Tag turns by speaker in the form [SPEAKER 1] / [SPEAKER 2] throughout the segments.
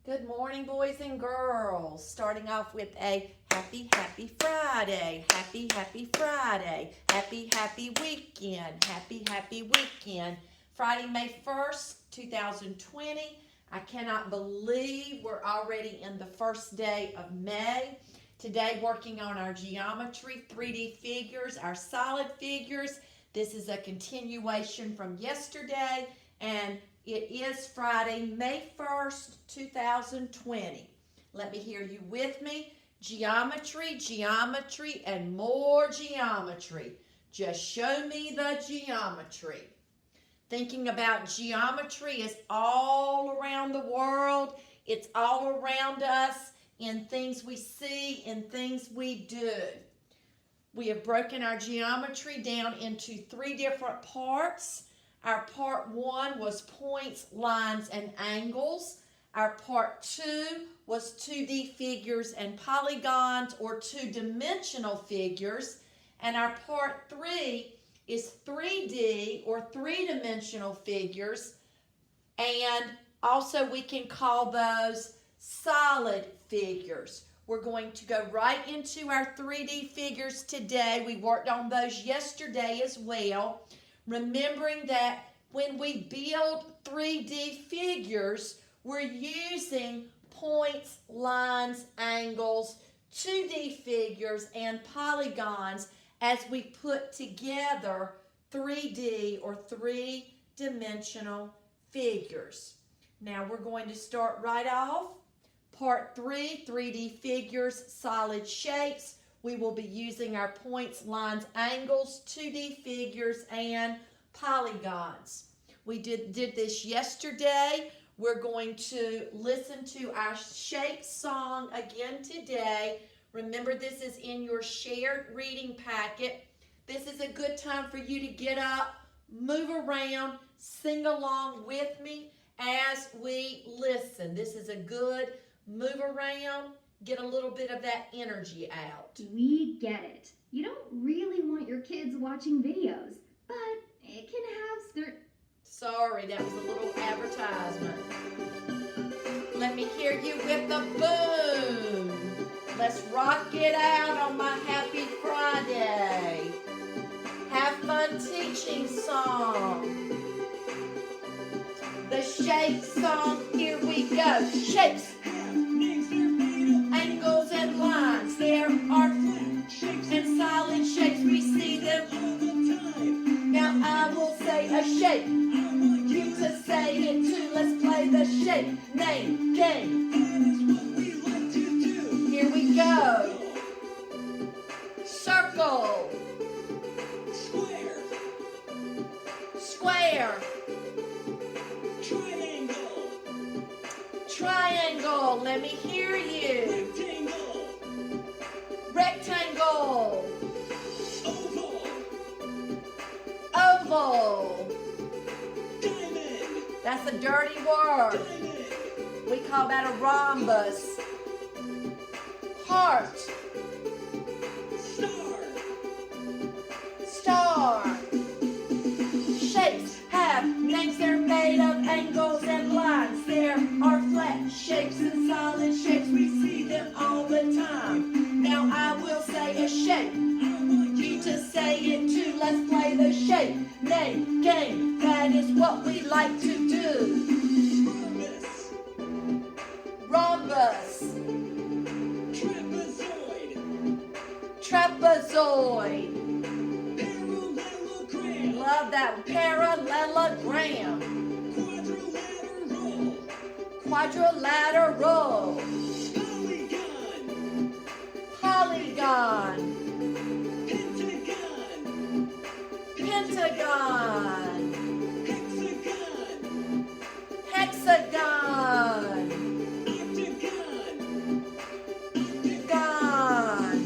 [SPEAKER 1] Good morning, boys and girls. Starting off with a happy Friday. Happy Friday. Happy weekend. Happy weekend. Friday, May 1st, 2020. I cannot believe we're already in the first day of May. Today, working on our geometry, 3D figures, our solid figures. This is a continuation from yesterday, and it is Friday, May 1st, 2020. Let me hear you with me. Geometry, geometry, and more geometry. Just show me the geometry. Thinking about geometry is all around the world. It's all around us in things we see, in things we do. We have broken our geometry down into 3 different parts. Our part 1 was points, lines, and angles. Our part 2 was 2D figures and polygons, or 2-dimensional figures. And our part 3 is 3D or 3-dimensional figures. And also we can call those solid figures. We're going to go right into our 3D figures today. We worked on those yesterday as well. Remembering that when we build 3D figures, we're using points, lines, angles, 2D figures, and polygons as we put together 3D or 3-dimensional figures. Now we're going to start right off. Part 3, 3D figures, solid shapes. We will be using our points, lines, angles, 2D figures, and polygons. We did this yesterday. We're going to listen to our shape song again today. Remember, this is in your shared reading packet. This is a good time for you to get up, move around, sing along with me as we listen. This is a good move around, get a little bit of that energy out.
[SPEAKER 2] We get it. You don't really want your kids watching videos, but it can have certain...
[SPEAKER 1] Sorry, that was a little advertisement. Let me hear you with the boom. Let's rock it out on my happy Friday. Have fun teaching song. The shape song, here we go. Shapes. Angles and lines, there are and solid shapes, we see them all the time. Now I will say a shape, I want you to say it too. Let's play the shape name game. That is what we like to do. Here we go. Circle. Square. Square. Triangle. Triangle. Let me hear you. Rectangle. Oval. Oval. Diamond. That's a dirty word. Diamond. We call that a rhombus. Heart. Star. Star. Shapes have names. They're made of angles and lines. There are flat shapes and solid shapes. We see them all the time. Now I will say a shape. I want you to say it too. Let's play the shape name game. That is what we like to do. Rhombus. Rhombus. Trapezoid. Trapezoid. Parallelogram. Love that one. Parallelogram. Quadrilateral. Quadrilateral. Polygon. Pentagon. Pentagon. Hexagon. Hexagon. Octagon. Octagon.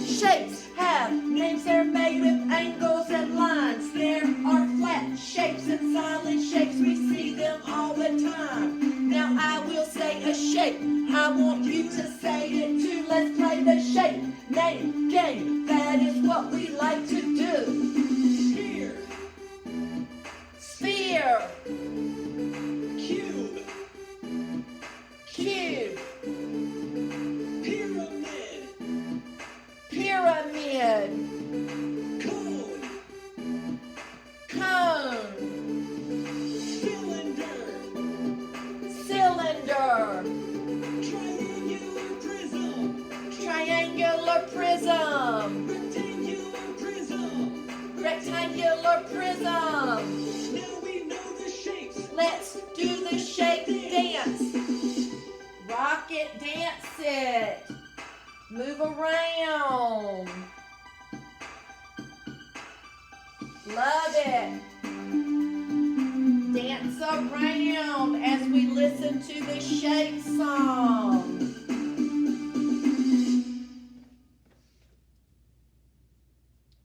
[SPEAKER 1] Shapes have names. They're made with angles and lines. There are flat shapes and solid shapes. We see them all the time. Now I will say a shape. I want you to say it too. Let's play the shape name game. That is what we like to do. Sphere. Sphere. Cube. cube,
[SPEAKER 3] pyramid,
[SPEAKER 1] pyramid,
[SPEAKER 3] cone,
[SPEAKER 1] cone,
[SPEAKER 3] cylinder,
[SPEAKER 1] cylinder,
[SPEAKER 3] triangular prism,
[SPEAKER 1] triangular prism,
[SPEAKER 3] rectangular
[SPEAKER 1] rectangular
[SPEAKER 3] prism.
[SPEAKER 1] prism.
[SPEAKER 3] Now we know the shapes.
[SPEAKER 1] Let's do the shape dance. Rock it, dance it. Move around. Love it. Dance around as we listen to the shape song.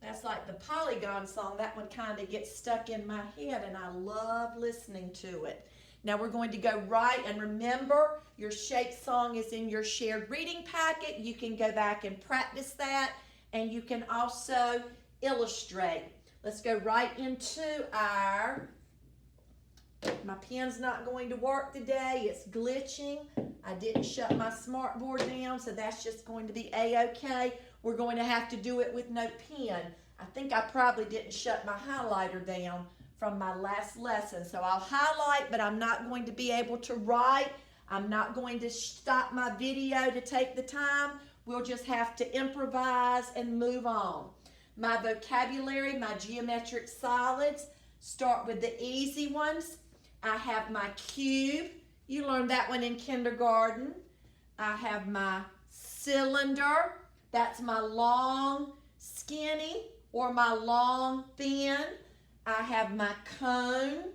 [SPEAKER 1] That's like the polygon song. That one kind of gets stuck in my head, and I love listening to it. Now we're going to go right, and remember, your shape song is in your shared reading packet. You can go back and practice that, and you can also illustrate. Let's go right into my pen's not going to work today. It's glitching. I didn't shut my smartboard down, so that's just going to be A-okay. We're going to have to do it with no pen. I think I probably didn't shut my highlighter down from my last lesson. So I'll highlight, but I'm not going to be able to write. I'm not going to stop my video to take the time. We'll just have to improvise and move on. My vocabulary, my geometric solids, start with the easy ones. I have my cube. You learned that one in kindergarten. I have my cylinder. That's my long, skinny, or my long, thin. I have my cone.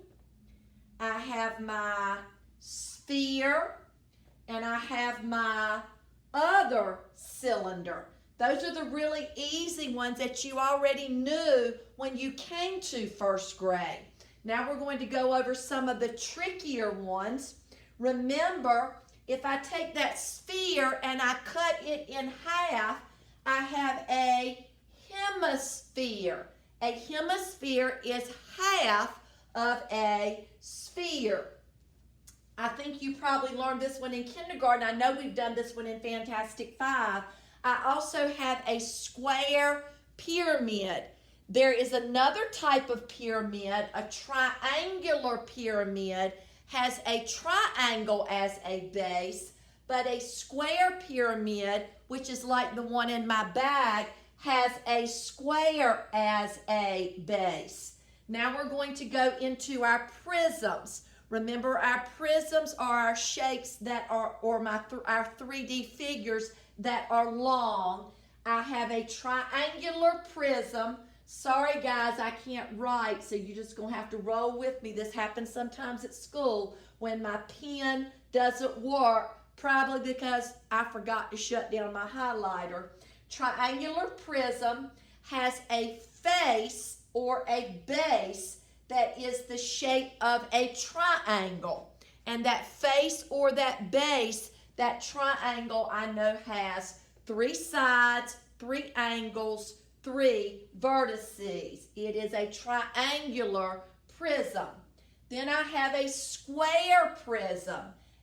[SPEAKER 1] I have my sphere. And I have my other cylinder. Those are the really easy ones that you already knew when you came to first grade. Now we're going to go over some of the trickier ones. Remember, if I take that sphere and I cut it in half, I have a hemisphere. A hemisphere is half of a sphere. I think you probably learned this one in kindergarten. I know we've done this one in Fantastic Five. I also have a square pyramid. There is another type of pyramid, a triangular pyramid, has a triangle as a base, but a square pyramid, which is like the one in my bag, has a square as a base. Now we're going to go into our prisms. Remember, our prisms are our shapes that are, or our 3D figures that are long. I have a triangular prism. Sorry guys, I can't write, so you're just going to have to roll with me. This happens sometimes at school when my pen doesn't work, probably because I forgot to shut down my highlighter. Triangular prism has a face or a base that is the shape of a triangle. And that face or that base, that triangle, I know has 3 sides, 3 angles, 3 vertices. It is a triangular prism. Then I have a square prism.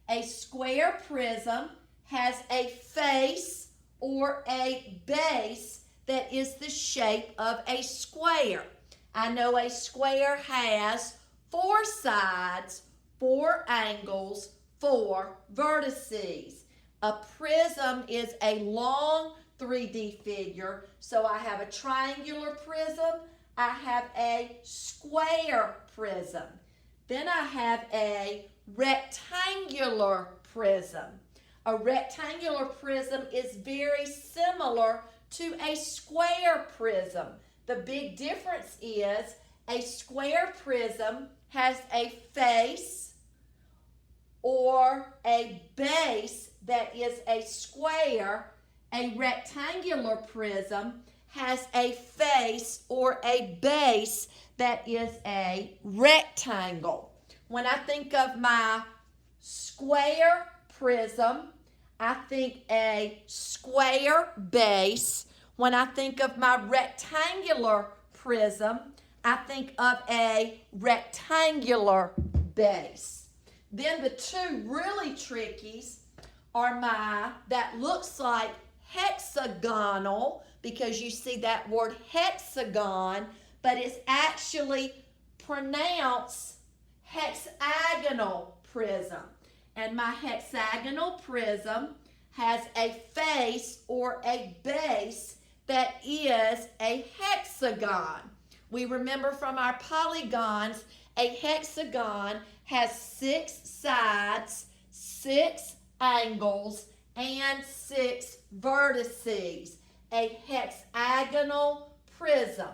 [SPEAKER 1] A square prism has a face or a base that is the shape of a square. I know a square has 4 sides, 4 angles, 4 vertices. A prism is a long 3D figure, so I have a triangular prism, I have a square prism. Then I have a rectangular prism. A rectangular prism is very similar to a square prism. The big difference is a square prism has a face or a base that is a square. A rectangular prism has a face or a base that is a rectangle. When I think of my square prism, I think a square base. When I think of my rectangular prism, I think of a rectangular base. Then the two really trickies are that looks like hexagonal, because you see that word hexagon, but it's actually pronounced hexagonal prism. And my hexagonal prism has a face or a base that is a hexagon. We remember from our polygons, a hexagon has 6 sides, 6 angles, and 6 vertices. A hexagonal prism.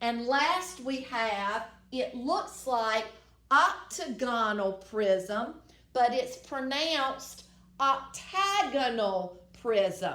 [SPEAKER 1] And last we have, it looks like octagonal prism, but it's pronounced octagonal prism.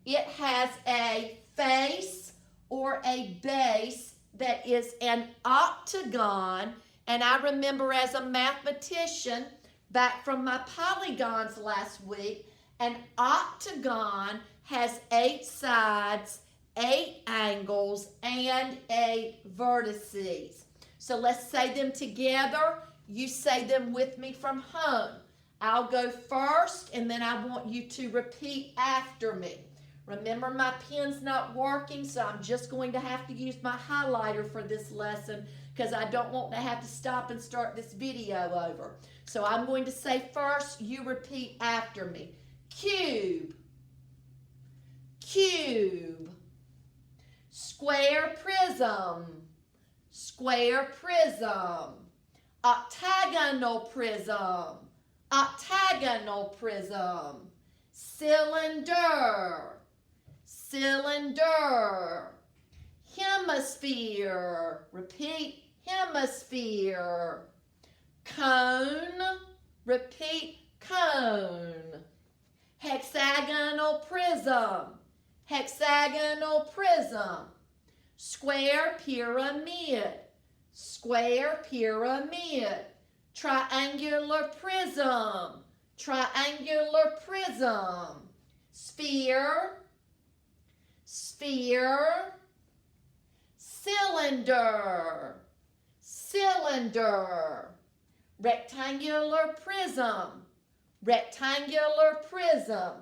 [SPEAKER 1] It has a face or a base that is an octagon, and I remember as a mathematician back from my polygons last week, an octagon has 8 sides, 8 angles, and 8 vertices. So let's say them together. You say them with me from home. I'll go first, and then I want you to repeat after me. Remember, my pen's not working, so I'm just going to have to use my highlighter for this lesson because I don't want to have to stop and start this video over. So I'm going to say first, you repeat after me. Cube, cube. Square prism, square prism. Octagonal prism, octagonal prism. Cylinder, cylinder. Hemisphere, repeat, hemisphere. Cone, repeat, cone. Hexagonal prism, hexagonal prism. Square pyramid, square pyramid. Triangular prism, triangular prism. Sphere, sphere. Cylinder, cylinder. Rectangular prism, rectangular prism.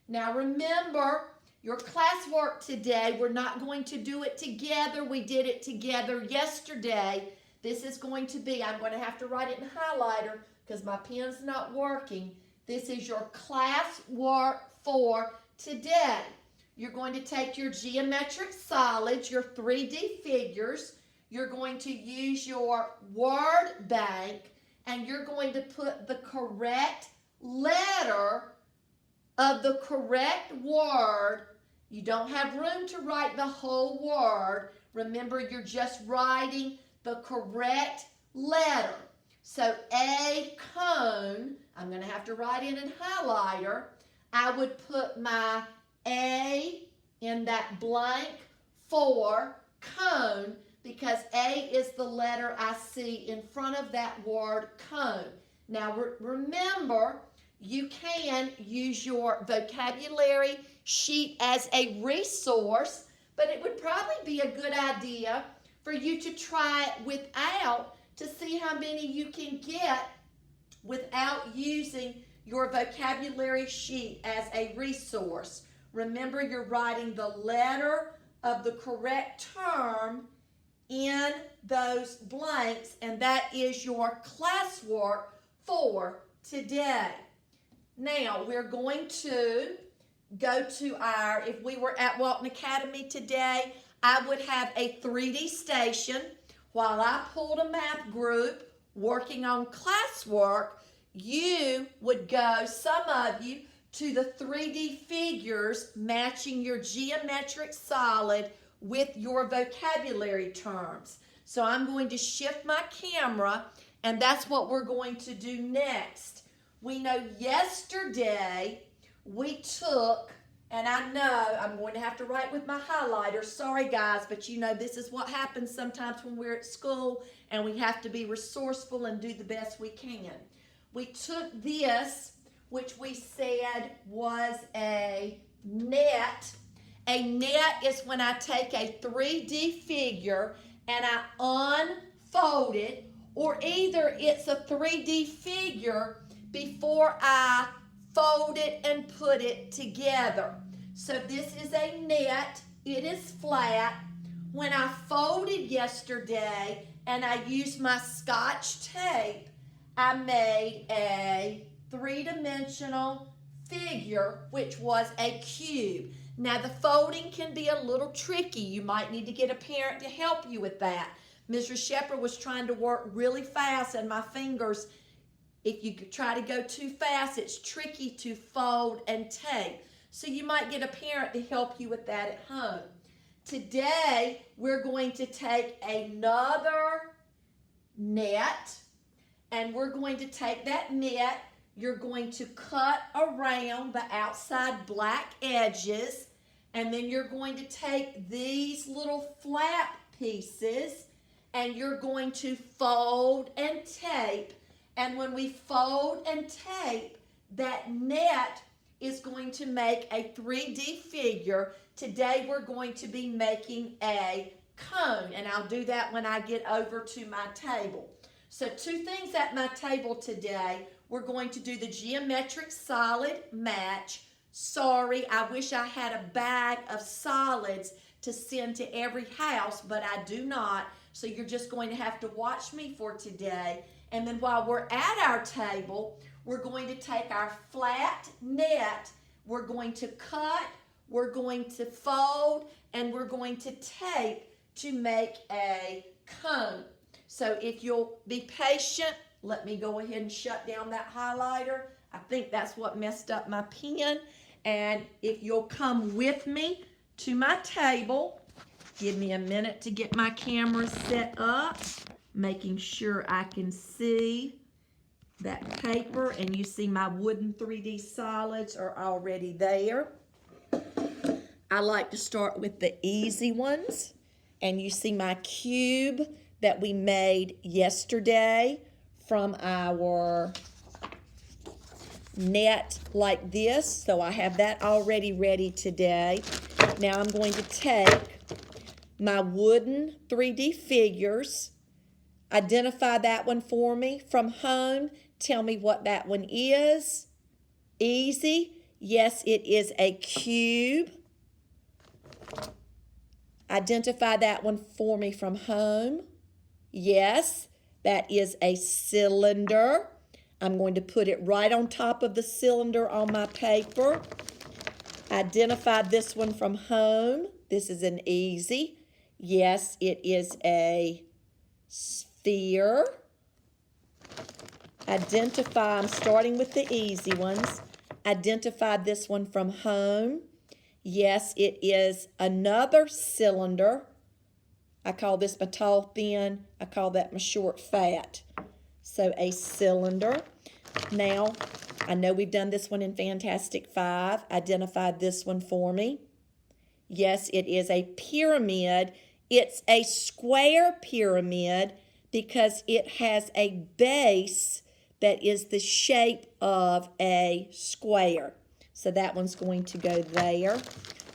[SPEAKER 1] Now remember, your classwork today, we're not going to do it together. We did it together yesterday. This is going to be, I'm going to have to write it in highlighter because my pen's not working. This is your classwork for today. You're going to take your geometric solids, your 3D figures. You're going to use your word bank, and you're going to put the correct letter of the correct word. You don't have room to write the whole word. Remember, you're just writing the correct letter. So a cone, I'm going to have to write it in highlighter. I would put my A in that blank for cone because A is the letter I see in front of that word cone. Now remember, you can use your vocabulary sheet as a resource, but it would probably be a good idea for you to try it without to see how many you can get without using your vocabulary sheet as a resource. Remember, you're writing the letter of the correct term in those blanks, and that is your classwork for today. Now, we're going to go to our, if we were at Walton Academy today, I would have a 3D station. While I pulled a math group working on classwork, you would go, some of you, to the 3D figures matching your geometric solid with your vocabulary terms. So I'm going to shift my camera, and that's what we're going to do next. We know yesterday we took, and I know I'm going to have to write with my highlighter. Sorry guys, but you know this is what happens sometimes when we're at school and we have to be resourceful and do the best we can. We took this, which we said was a net. A net is when I take a 3D figure and I unfold it, or either it's a 3D figure before I fold it and put it together. So this is a net. It is flat. When I folded yesterday and I used my Scotch tape, I made a three-dimensional figure, which was a cube. Now the folding can be a little tricky. You might need to get a parent to help you with that. Mrs. Sheppard was trying to work really fast and my fingers, if you try to go too fast, it's tricky to fold and tape. So you might get a parent to help you with that at home. Today, we're going to take another net and we're going to take that net. You're going to cut around the outside black edges, and then you're going to take these little flap pieces and you're going to fold and tape. And when we fold and tape, that net is going to make a 3D figure. Today we're going to be making a cone, and I'll do that when I get over to my table. So two things at my table today. We're going to do the geometric solid match. Sorry, I wish I had a bag of solids to send to every house, but I do not. So you're just going to have to watch me for today. And then while we're at our table, we're going to take our flat net, we're going to cut, we're going to fold, and we're going to tape to make a cone. So if you'll be patient, let me go ahead and shut down that highlighter. I think that's what messed up my pen. And if you'll come with me to my table, give me a minute to get my camera set up, making sure I can see that paper, and you see my wooden 3D solids are already there. I like to start with the easy ones, and you see my cube that we made yesterday from our net like this. So I have that already ready today. Now I'm going to take my wooden 3D figures, identify that one for me from home. Tell me what that one is. Easy. Yes, it is a cube. Identify that one for me from home. Yes, that is a cylinder. I'm going to put it right on top of the cylinder on my paper. Identify this one from home. This is an easy. Yes, it is a sphere. Identify, I'm starting with the easy ones. Identify this one from home. Yes, it is another cylinder. I call this my tall thin. I call that my short fat. So a cylinder. Now, I know we've done this one in Fantastic Five. Identify this one for me. Yes, it is a pyramid. It's a square pyramid because it has a base that is the shape of a square. So that one's going to go there.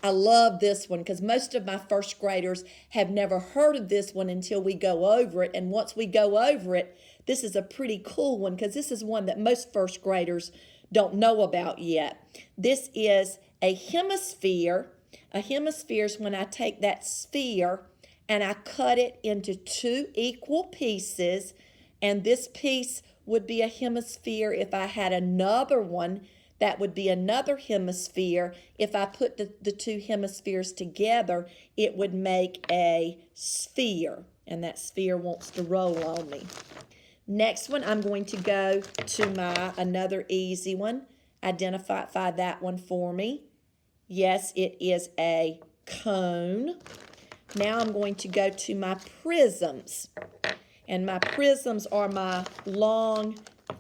[SPEAKER 1] I love this one because most of my first graders have never heard of this one until we go over it. And once we go over it, this is a pretty cool one because this is one that most first graders don't know about yet. This is a hemisphere. A hemisphere is when I take that sphere and I cut it into two equal pieces, and this piece would be a hemisphere. If I had another one, that would be another hemisphere. If I put the two hemispheres together, it would make a sphere, and that sphere wants to roll on me. Next one, I'm going to go to another easy one. Identify that one for me. Yes, it is a cone. Now I'm going to go to my prisms. And my prisms are my long,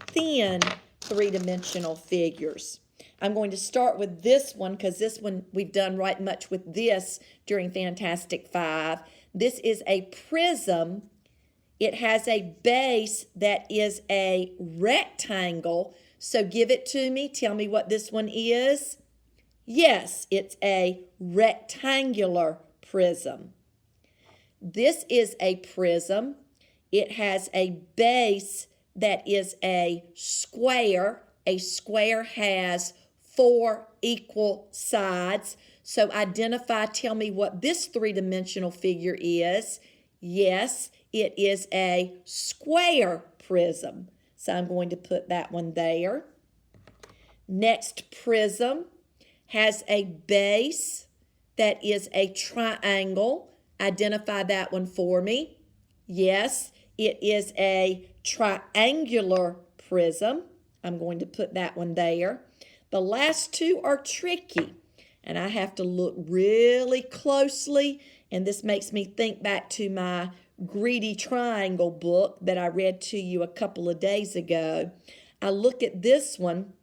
[SPEAKER 1] thin, three-dimensional figures. I'm going to start with this one because this one we've done right much with this during Fantastic Five. This is a prism. It has a base that is a rectangle. So give it to me. Tell me what this one is. Yes, it's a rectangular prism. This is a prism. It has a base that is a square. A square has 4 equal sides. So identify, tell me what this three-dimensional figure is. Yes, it is a square prism. So I'm going to put that one there. Next prism has a base that is a triangle. Identify that one for me. Yes, it is a triangular prism. I'm going to put that one there. The last two are tricky, and I have to look really closely, and this makes me think back to my Greedy Triangle book that I read to you a couple of days ago. I look at this one,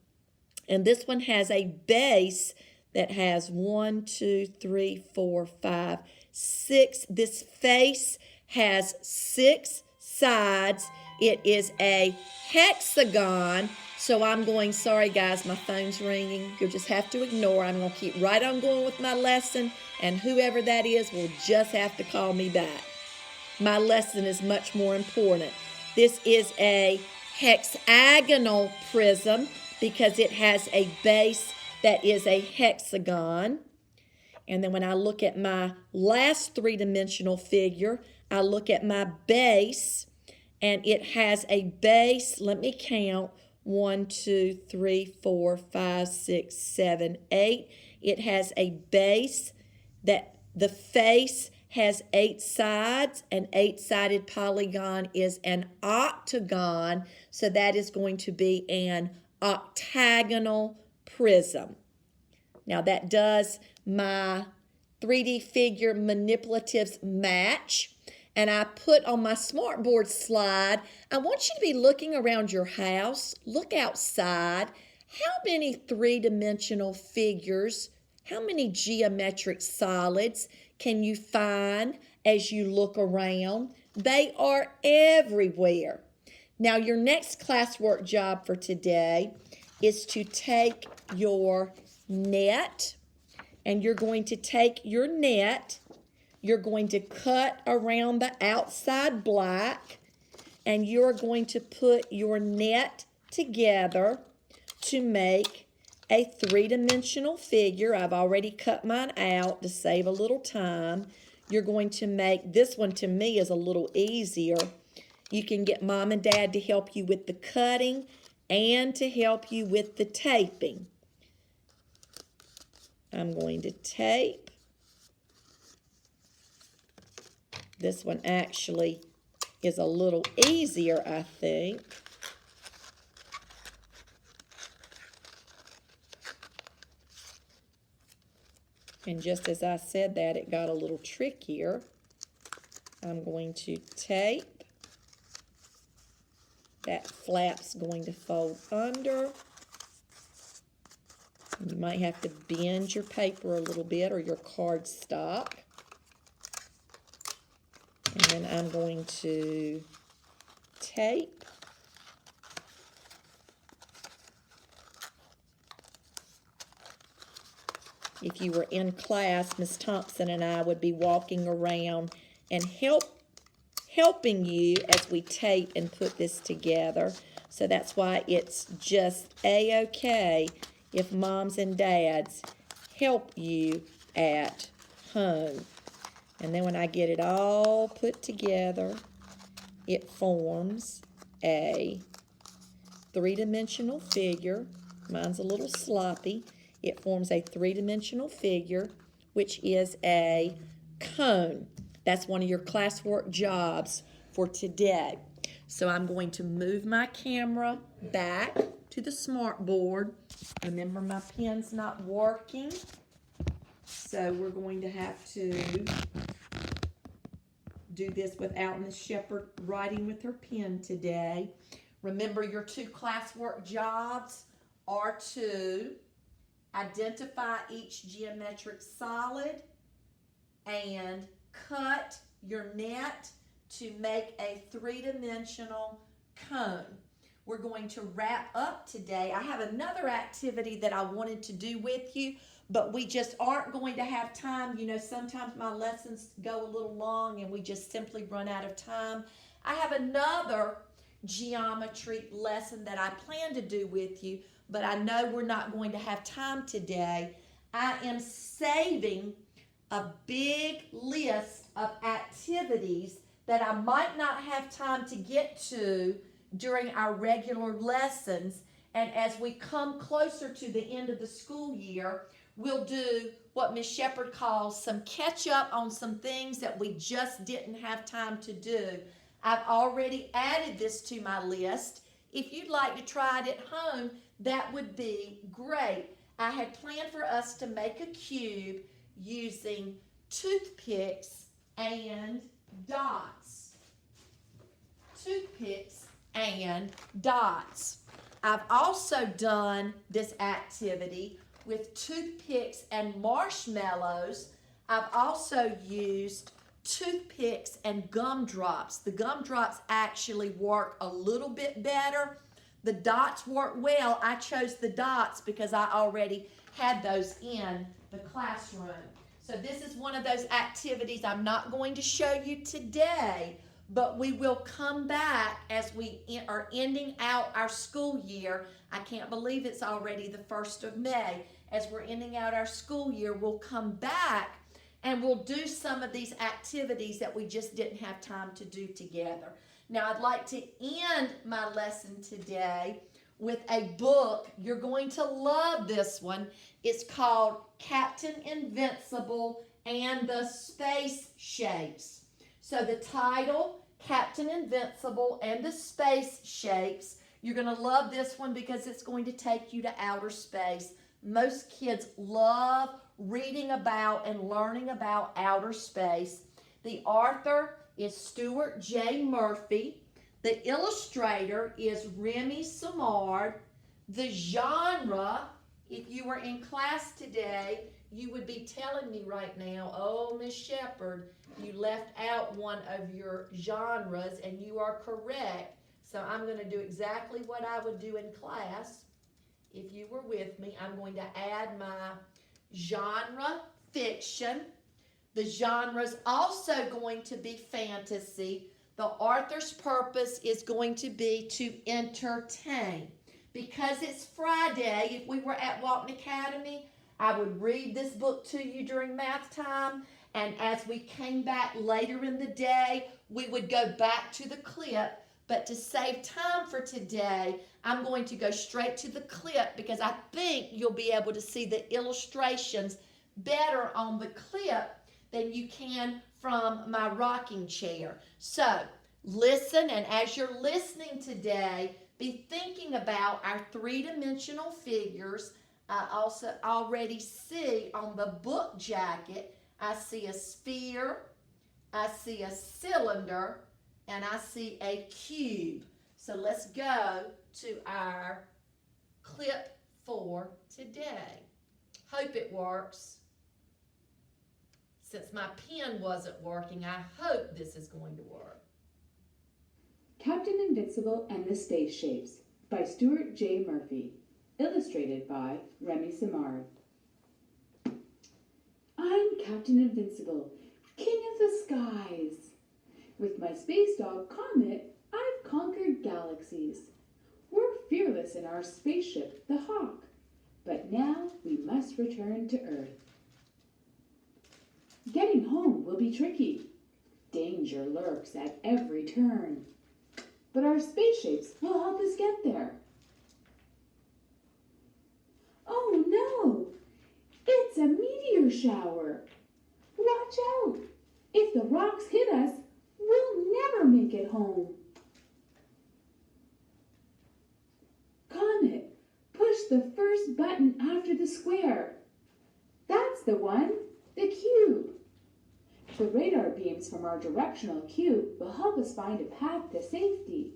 [SPEAKER 1] and this one has a base that has 1, 2, 3, 4, 5, 6. This face has 6 sides. It is a hexagon. So I'm going, sorry guys, my phone's ringing. You'll just have to ignore. I'm going to keep right on going with my lesson, and whoever that is will just have to call me back. My lesson is much more important. This is a hexagonal prism because it has a base that is a hexagon. And then when I look at my last three-dimensional figure, I look at my base, and it has a base, let me count, 1, 2, 3, 4, 5, 6, 7, 8. It has a base that the face has 8 sides. An 8-sided polygon is an octagon, so that is going to be an octagonal prism. Now that does my 3D figure manipulatives match. And I put on my smartboard slide, I want you to be looking around your house. Look outside. How many three-dimensional figures, how many geometric solids can you find as you look around? They are everywhere. Now, your next classwork job for today is to take your net, and you're going to take your net, you're going to cut around the outside black, and you're going to put your net together to make a three-dimensional figure. I've already cut mine out to save a little time. You're going to make, this one to me is a little easier. You can get mom and dad to help you with the cutting and to help you with the taping. I'm going to tape. This one actually is a little easier, I think. And just as I said that, it got a little trickier. I'm going to tape. That flap's going to fold under. You might have to bend your paper a little bit or your cardstock. And then I'm going to tape. If you were in class, Miss Thompson and I would be walking around and helping you as we tape and put this together. So that's why it's just a-okay if moms and dads help you at home. And then when I get it all put together, it forms a three-dimensional figure. Mine's a little sloppy. It forms a three-dimensional figure, which is a cone. That's one of your classwork jobs for today. So I'm going to move my camera back to the smartboard. Remember, my pen's not working, so we're going to have to do this without Miss Sheppard writing with her pen today. Remember, your 2 classwork jobs are to identify each geometric solid and cut your net to make a three-dimensional cone. We're going to wrap up today. I have another activity that I wanted to do with you, but we just aren't going to have time. You know, sometimes my lessons go a little long and we just simply run out of time. I have another geometry lesson that I plan to do with you, but I know we're not going to have time today. I am saving a big list of activities that I might not have time to get to during our regular lessons. And as we come closer to the end of the school year, we'll do what Miss Sheppard calls some catch up on some things that we just didn't have time to do. I've already added this to my list. If you'd like to try it at home, that would be great. I had planned for us to make a cube using toothpicks and dots. Toothpicks and dots. I've also done this activity with toothpicks and marshmallows. I've also used toothpicks and gumdrops. The gumdrops actually work a little bit better. The dots work well. I chose the dots because I already had those in the classroom. So this is one of those activities I'm not going to show you today, but we will come back as we are ending out our school year. I can't believe it's already the 1st of May. As we're ending out our school year, we'll come back and we'll do some of these activities that we just didn't have time to do together. Now, I'd like to end my lesson today with a book. You're going to love this one. It's called Captain Invincible and the Space Shapes. So the title, Captain Invincible and the Space Shapes, you're going to love this one because it's going to take you to outer space. Most kids love reading about and learning about outer space. The author is Stuart J. Murphy. The illustrator is Remy Simard. The genre, if you were in class today, you would be telling me right now, oh, Miss Sheppard, you left out one of your genres, and you are correct. So I'm going to do exactly what I would do in class. If you were with me, I'm going to add my genre fiction. The genre is also going to be fantasy. The author's purpose is going to be to entertain. Because it's Friday, if we were at Walton Academy, I would read this book to you during math time, and as we came back later in the day, we would go back to the clip. But to save time for today, I'm going to go straight to the clip because I think you'll be able to see the illustrations better on the clip than you can from my rocking chair. So listen, and as you're listening today, be thinking about our three-dimensional figures. I also already see on the book jacket, I see a sphere, I see a cylinder, and I see a cube. So let's go to our clip for today. Hope it works. Since my pen wasn't working, I hope this is going to work.
[SPEAKER 4] Captain Invincible and the Space Shapes by Stuart J. Murphy. Illustrated by Remy Simard. I'm Captain Invincible, king of the skies. With my space dog Comet, I've conquered galaxies. We're fearless in our spaceship, the Hawk. But now we must return to Earth. Getting home will be tricky. Danger lurks at every turn. But our spaceships will help us get there. Oh no! It's a meteor shower! Watch out! If the rocks hit us, we'll never make it home. Comet, push the first button after the square. That's the one, the cube. The radar beams from our directional cube will help us find a path to safety.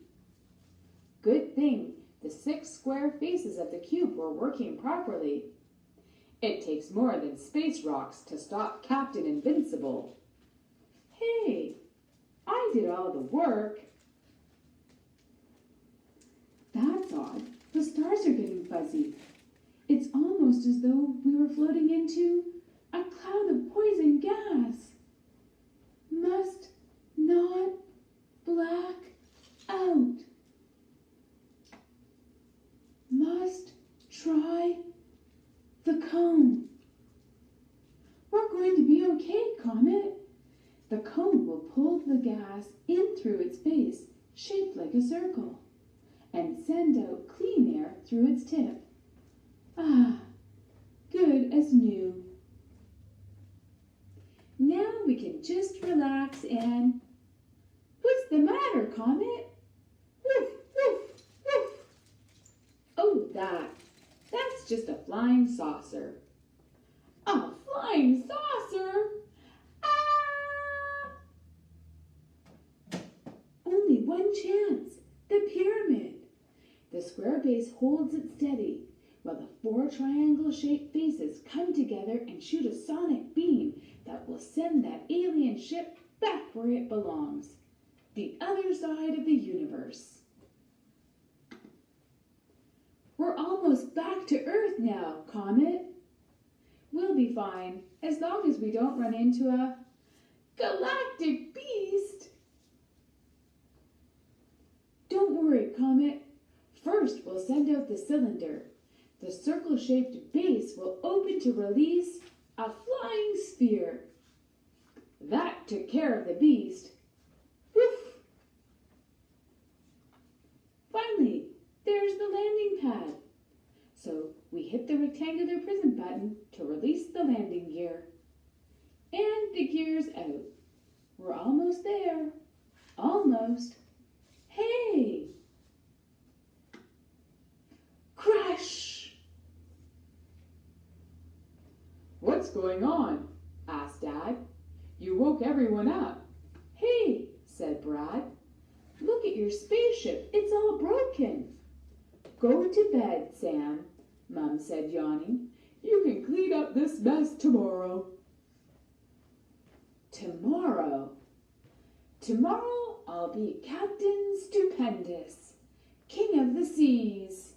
[SPEAKER 4] Good thing the 6 square faces of the cube were working properly. It takes more than space rocks to stop Captain Invincible. Hey, I did all the work. That's odd. The stars are getting fuzzy. It's almost as though we were floating into a cloud of poison gas. Must not black out. Must try the cone. We're going to be okay, Comet. The cone will pull the gas in through its base, shaped like a circle, and send out clean air through its tip. Ah, good as new. Now we can just relax and... What's the matter, Comet? Woof, woof, woof. Oh, that's just a flying saucer. A flying saucer? Ah! Only one chance, the pyramid. The square base holds it steady, while the four triangle-shaped faces come together and shoot a sonic beam that will send that alien ship back where it belongs, the other side of the universe. We're almost back to Earth now, Comet. We'll be fine, as long as we don't run into a galactic beast. Don't worry, Comet. First, we'll send out the cylinder. The circle-shaped base will open to release a flying sphere. That took care of the beast. Woof! Finally, there's the landing pad. So we hit the rectangular prism button to release the landing gear. And the gear's out. We're almost there. Almost. Hey! Crash! What's going on? Asked Dad. You woke everyone up. Hey, said Brad. Look at your spaceship. It's all broken. Go to bed, Sam, Mum said, yawning. You can clean up this mess tomorrow. Tomorrow? Tomorrow I'll be Captain Stupendous, King of the Seas.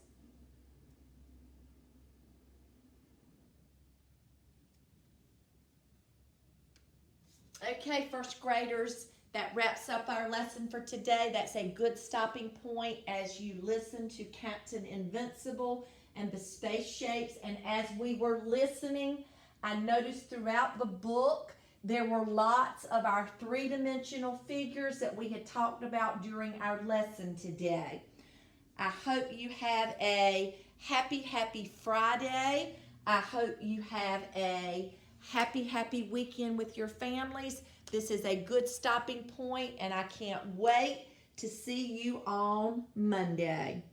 [SPEAKER 1] Okay, first graders, that wraps up our lesson for today. That's a good stopping point as you listen to Captain Invincible and the space shapes. And as we were listening, I noticed throughout the book there were lots of our three-dimensional figures that we had talked about during our lesson today. I hope you have a happy Friday. I hope you have a happy weekend with your families. This is a good stopping point, and I can't wait to see you on Monday.